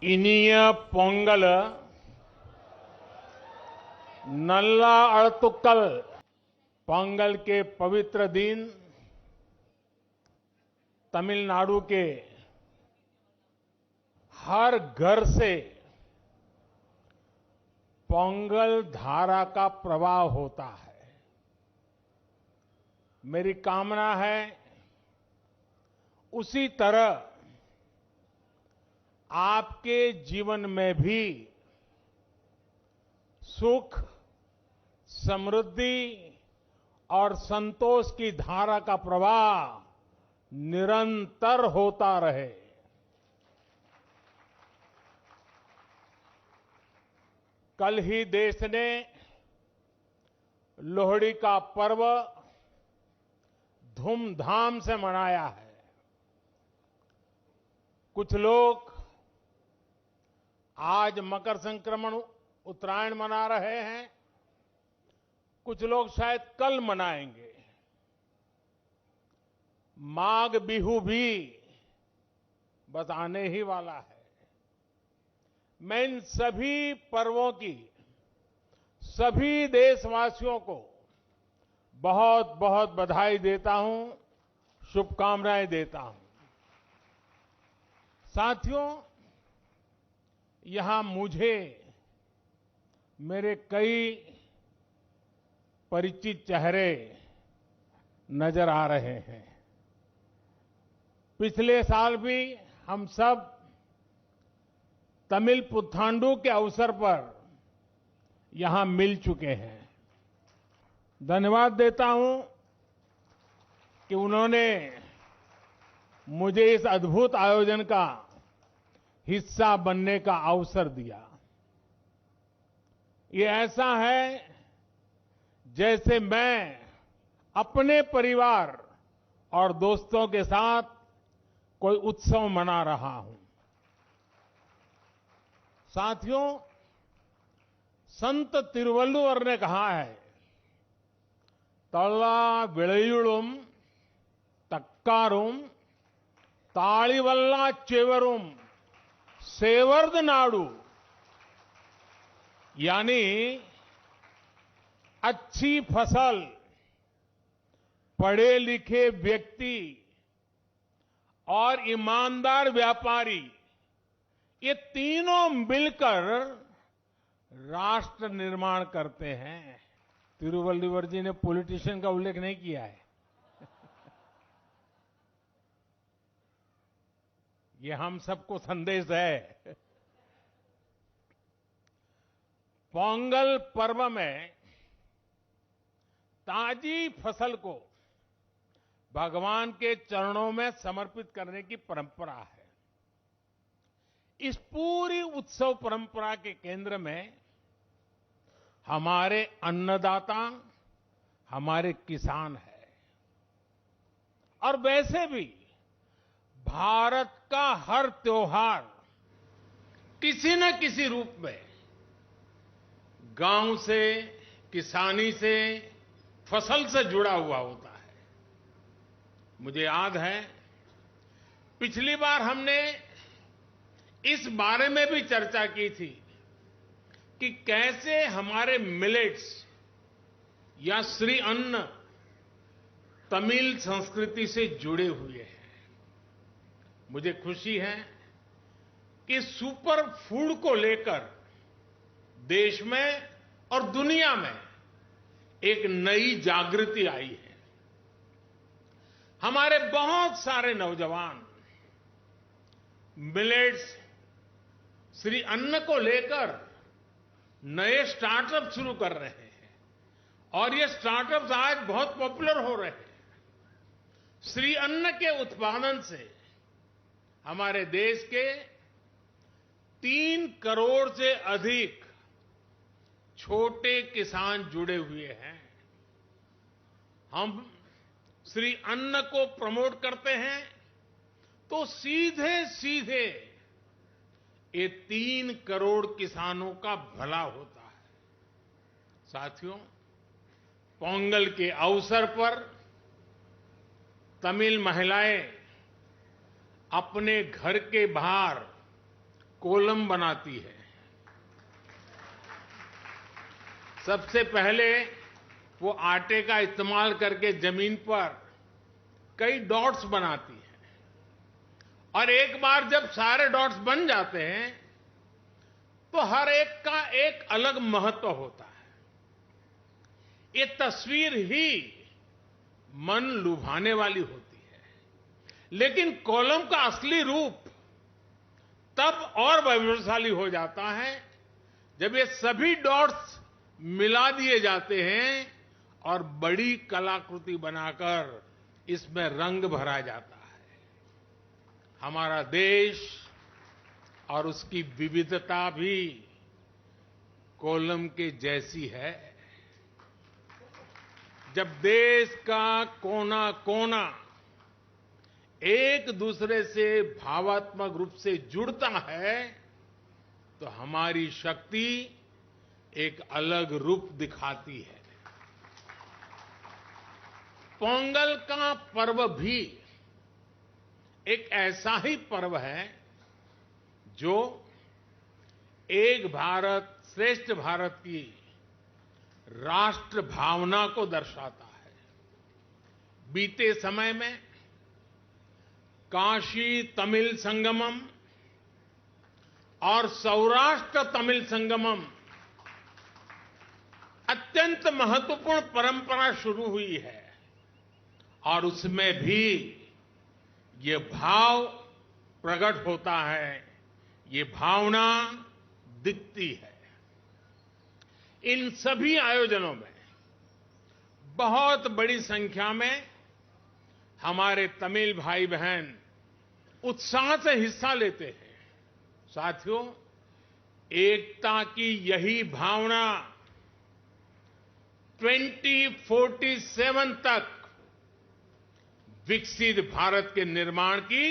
इनिय पोंगल नल्ला अड़तुक्कल। पोंगल के पवित्र दिन तमिलनाडु के हर घर से पोंगल धारा का प्रवाह होता है। मेरी कामना है उसी तरह आपके जीवन में भी सुख, समृद्धि और संतोष की धारा का प्रवाह निरंतर होता रहे। कल ही देश ने लोहड़ी का पर्व धूमधाम से मनाया है। कुछ लोग आज मकर संक्रमण उत्तरायण मना रहे हैं, कुछ लोग शायद कल मनाएंगे। माघ बिहू भी बस आने ही वाला है। मैं इन सभी पर्वों की सभी देशवासियों को बहुत बहुत बधाई देता हूं, शुभकामनाएं देता हूं। साथियों, यहां मुझे मेरे कई परिचित चेहरे नजर आ रहे हैं। पिछले साल भी हम सब तमिल पुथांडु के अवसर पर यहां मिल चुके हैं। धन्यवाद देता हूं कि उन्होंने मुझे इस अद्भुत आयोजन का हिस्सा बनने का अवसर दिया। ये ऐसा है जैसे मैं अपने परिवार और दोस्तों के साथ कोई उत्सव मना रहा हूं। साथियों, संत तिरुवल्लुवर ने कहा है, तल्ला विळयुळुम तक्कारुम ताळिवल्ला चेवरुम सेवर्द नाडु। यानी अच्छी फसल, पढ़े लिखे व्यक्ति और ईमानदार व्यापारी, ये तीनों मिलकर राष्ट्र निर्माण करते हैं। तिरुवल्लुवर जी ने पॉलिटिशियन का उल्लेख नहीं किया है। ये हम सबको संदेश है। पोंगल पर्व में ताजी फसल को भगवान के चरणों में समर्पित करने की परंपरा है। इस पूरी उत्सव परंपरा के केंद्र में हमारे अन्नदाता, हमारे किसान है। और वैसे भी भारत का हर त्योहार किसी न किसी रूप में गांव से, किसानी से, फसल से जुड़ा हुआ होता है। मुझे याद है पिछली बार हमने इस बारे में भी चर्चा की थी कि कैसे हमारे मिलेट्स या श्री अन्न तमिल संस्कृति से जुड़े हुए हैं। मुझे खुशी है कि सुपर फूड को लेकर देश में और दुनिया में एक नई जागृति आई है। हमारे बहुत सारे नौजवान मिलेट्स, श्री अन्न को लेकर नए स्टार्टअप शुरू कर रहे हैं और ये स्टार्टअप्स आज बहुत पॉपुलर हो रहे हैं। श्री अन्न के उत्पादन से हमारे देश के 3 करोड़ से अधिक छोटे किसान जुड़े हुए हैं। हम श्री अन्न को प्रमोट करते हैं तो सीधे सीधे ये 3 करोड़ किसानों का भला होता है। साथियों, पोंगल के अवसर पर तमिल महिलाएं अपने घर के बाहर कोलम बनाती है। सबसे पहले वो आटे का इस्तेमाल करके जमीन पर कई डॉट्स बनाती है और एक बार जब सारे डॉट्स बन जाते हैं तो हर एक का एक अलग महत्व होता है। ये तस्वीर ही मन लुभाने वाली होती है, लेकिन कोलम का असली रूप तब और वैभवशाली हो जाता है जब ये सभी डॉट्स मिला दिए जाते हैं और बड़ी कलाकृति बनाकर इसमें रंग भरा जाता है। हमारा देश और उसकी विविधता भी कोलम के जैसी है। जब देश का कोना कोना एक दूसरे से भावात्मक रूप से जुड़ता है तो हमारी शक्ति एक अलग रूप दिखाती है। पोंगल का पर्व भी एक ऐसा ही पर्व है जो एक भारत श्रेष्ठ भारत की राष्ट्र भावना को दर्शाता है। बीते समय में काशी तमिल संगमम और सौराष्ट्र तमिल संगमम अत्यंत महत्वपूर्ण परंपरा शुरू हुई है और उसमें भी ये भाव प्रकट होता है, ये भावना दिखती है। इन सभी आयोजनों में बहुत बड़ी संख्या में हमारे तमिल भाई बहन उत्साह से हिस्सा लेते हैं। साथियों, एकता की यही भावना 2047 तक विकसित भारत के निर्माण की